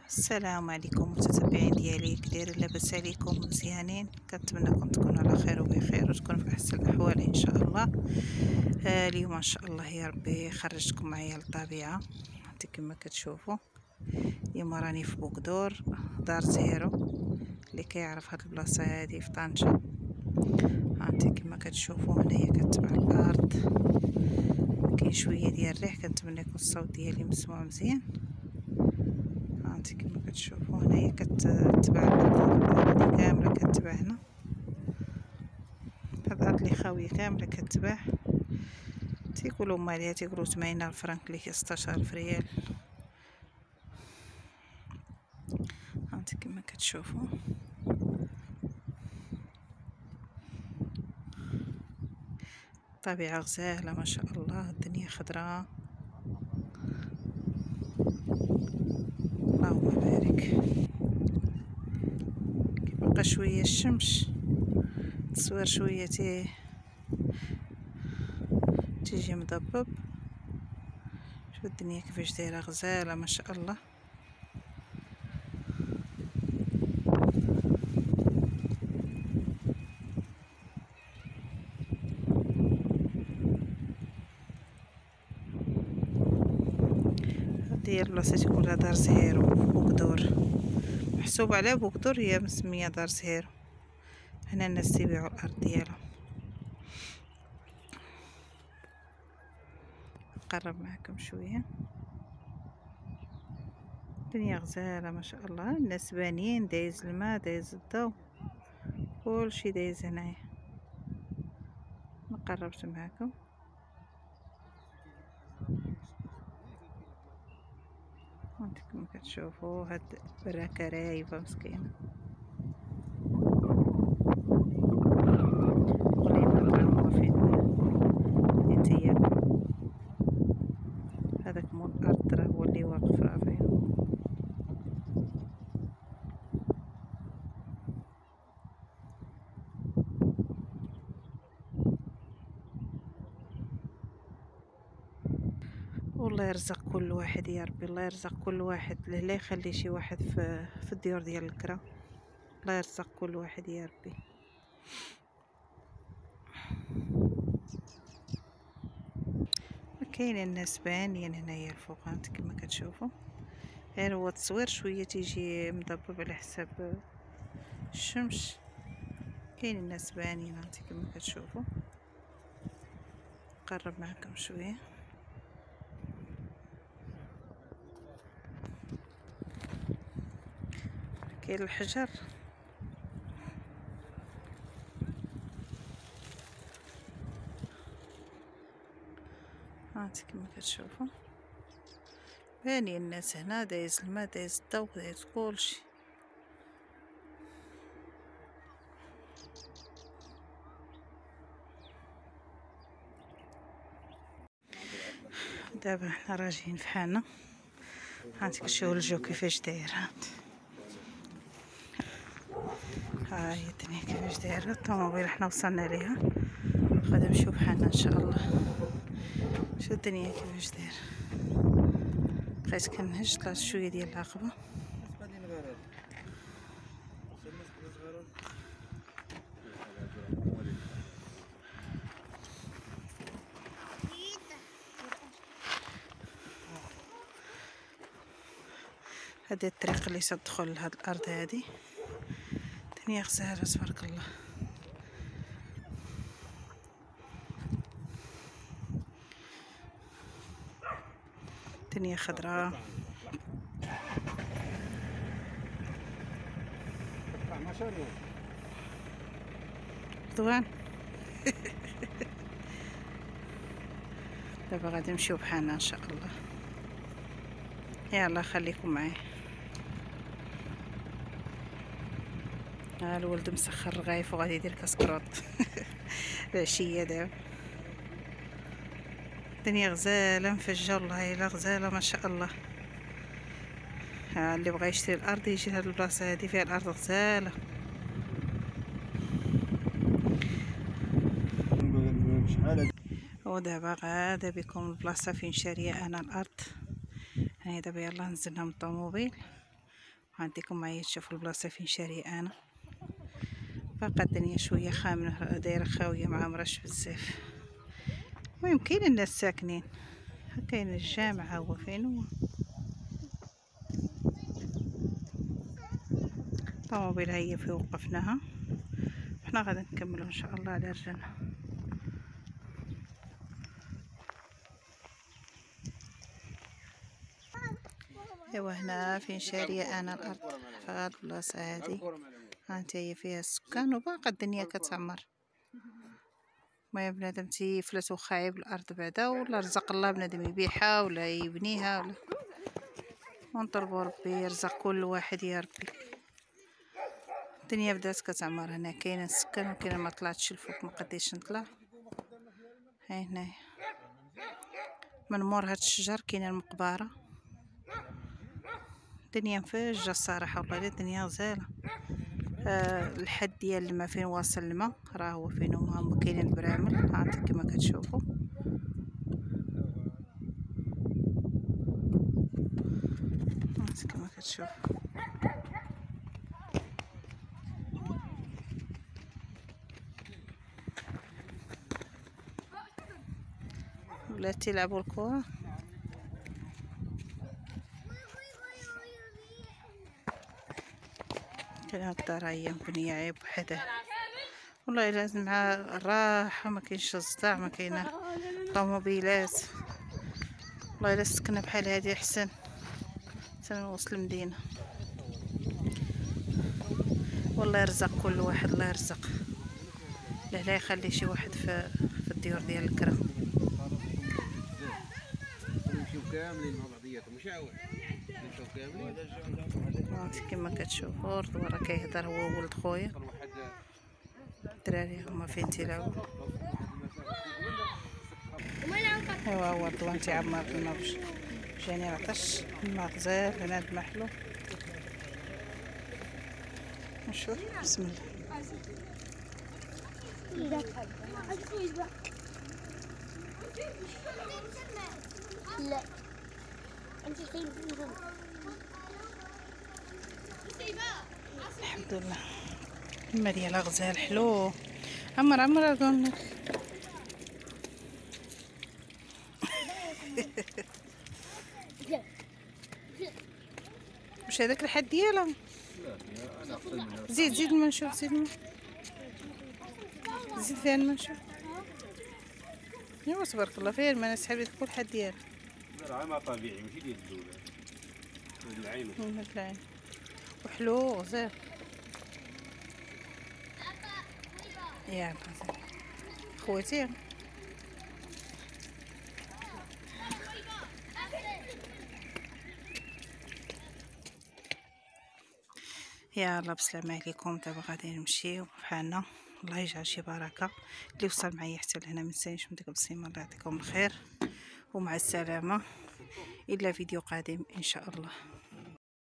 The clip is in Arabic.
السلام عليكم متتبعين ديالي، كدايرين؟ لاباس عليكم؟ مزيانين؟ كنتمنىكم تكونوا على خير وبخير وتكونوا في احسن الاحوال ان شاء الله. اليوم ان شاء الله يا ربي خرجتكم معايا للطبيعه. انت كما كتشوفوا اليوم راني في بوكدور، دار زهيرو. اللي كيعرف هاد البلاصه هادي في طنجه، انت كما كتشوفوا هنايا كتبع الارض، كاين شويه ديال الريح. كنتمنى يكون الصوت ديالي مسموع مزيان. هانتي كما كتشوفوا هنايا كتبع الارض هادي كامله، كتبع هنا هاد الارض اللي خاويه كامله كتبع. تيقولوا مالها، تيقولوا 80,000 فرنك اللي هي 16,000 ريال. هانتي كما كتشوفوا الطبيعه غزاله ما شاء الله، الدنيا خضراء اللهم بارك. كيبقى شويه الشمس، التصوير شويه تيجي مضبب. شوف الدنيا كيفاش دايره، غزاله ما شاء الله. ديال البلاصه تيقول لها دار زهيرو بوكدور، محسوب على بوكدور، هي مسميه دار زهيرو. هنا الناس تيبيعوا الارض ديالهم. نقرب معكم شويه، الدنيا غزاله ما شاء الله. الناس بانيين، دايز الماء دايز الضو، كلشي دايز هنايا. قربت معكم. وانت كما كتشوفوا هاد البراكه رايبه مسكينه. غلينا فين يتياكل. هذاك مول الارض راه هو اللي واقف رافعين. والله يرزق كل واحد يا ربي، الله يرزق كل واحد، لا يخلي شي واحد في الديور ديال الكرا. الله يرزق كل واحد يا ربي. كاين الناس بانيين هنايا الفوق، انت كما كتشوفوا. غير هو التصوير شويه تيجي مضبب على حساب الشمس. كاين الناس بانيين انت كما كتشوفوا. نقرب معكم شويه. كاين الحجر، هانتي كما كتشوفوا باني الناس هنا، دايز الماء دايز الضوء دايز كلشي. دابا حنا راجعين في حالنا. هانتي كتشوفوا الجو كيفاش داير، ها هي الدنيا كيفاش دايره. الطوموبيل حنا وصلنا ليها، غادي نمشيو بحالنا ان شاء الله. شوف الدنيا كيفاش داير. بقيت كنهج، طلعت شويه ديال العقبه. هذه الطريق اللي تدخل لهاد الارض هذه. الدنيا غزاله تبارك الله. الدنيا خضراء. رضوان دابا غادي نمشيو بحالنا ان شاء الله. يلا خليكم معايا. الولد مسخر رغايف وغادي يدير كاسكروط العشيه دابا. الدنيا غزاله مفجه، والله الا غزاله ما شاء الله. اللي بغى يشري الارض يجي لهاد البلاصه هادي، فيها الارض غزاله. ودابا غادا بكم البلاصه فين شاريه انا الارض. هاني دابا يلا نزلنا من الطوموبيل عندكم معايا تشوفوا البلاصه فين شاريه انا. باقا الدنيا شويه خامنه، دايره خاويه مع مرش بزاف. المهم كاين الناس ساكنين، كاين الجامع هو فين هو. الطوموبيل هي في وقفناها، حنا غادي نكملوا ان شاء الله على رجلنا. ايوا هنا فين شاريه انا الارض، فهاد البلاصه هادي هانت هي فيها السكان وباقا الدنيا كتعمر. ما بنادم تيفلت وخايب الارض بعدا، ولا رزق الله بنادم يبيعها ولا يبنيها ولا، ونطلبوا ربي يرزق كل واحد يا ربي. الدنيا بدات كتعمر هنا، كاين السكان وكاين ما طلعتش الفوق، ما قديتش نطلع. هاي هنايا من مور هاد الشجر كاينه المقبره. الدنيا مفجه الصراحه والله، الدنيا غزاله. الحد ديال الماء فين واصل الماء راه هو فين هما كاينين البرامل، عاد كما كتشوفوا. كما كتشوفوا ولات تيلعبوا الكره. كاين هاد الدار هي مبنيه عيب وحدها والله، لازم مع الراحه، ما كاينش الصداع، ما كاينه طوموبيلات. والله الا سكننا بحال هادي احسن تنوصل المدينه. والله يرزق كل واحد، الله يرزق، لا يخلي شي واحد في الديور ديال الكرا. نمشيو كاملين مع بعضياتهم، ماشي عاود نمشيو كاملين. كما كتشوفوا الرضوى راه كيهضر هو ولد خويا. الدراري هما فين تيلعبوا. ايوا هو الرضوان تيعمر لنا باش جاني عطش، الماء غزال هنا الماء حلو. نشوف بسم الله. لا انت الحمد لله الماء ديالها غزال حلو. عمر اقول لك واش هذاك الحد ديالها؟ زيد الماء نشوف، زيد الماء، زيد فيها الماء نشوف. ايوا تبارك الله فيها الماء، نسحب لك كل حد ديالها. راه ما طبيعي ماشي ديال الدوله، ديال العين. من العين وحلو غزال. يا خواتي يلا بسلامة عليكم. دابا غادي نمشيو بحالنا، الله يجعل شي بركه. اللي وصل معايا حتى لهنا منسانيش من ديك البصيمه، الله يعطيكم الخير ومع السلامه، الى فيديو قادم ان شاء الله.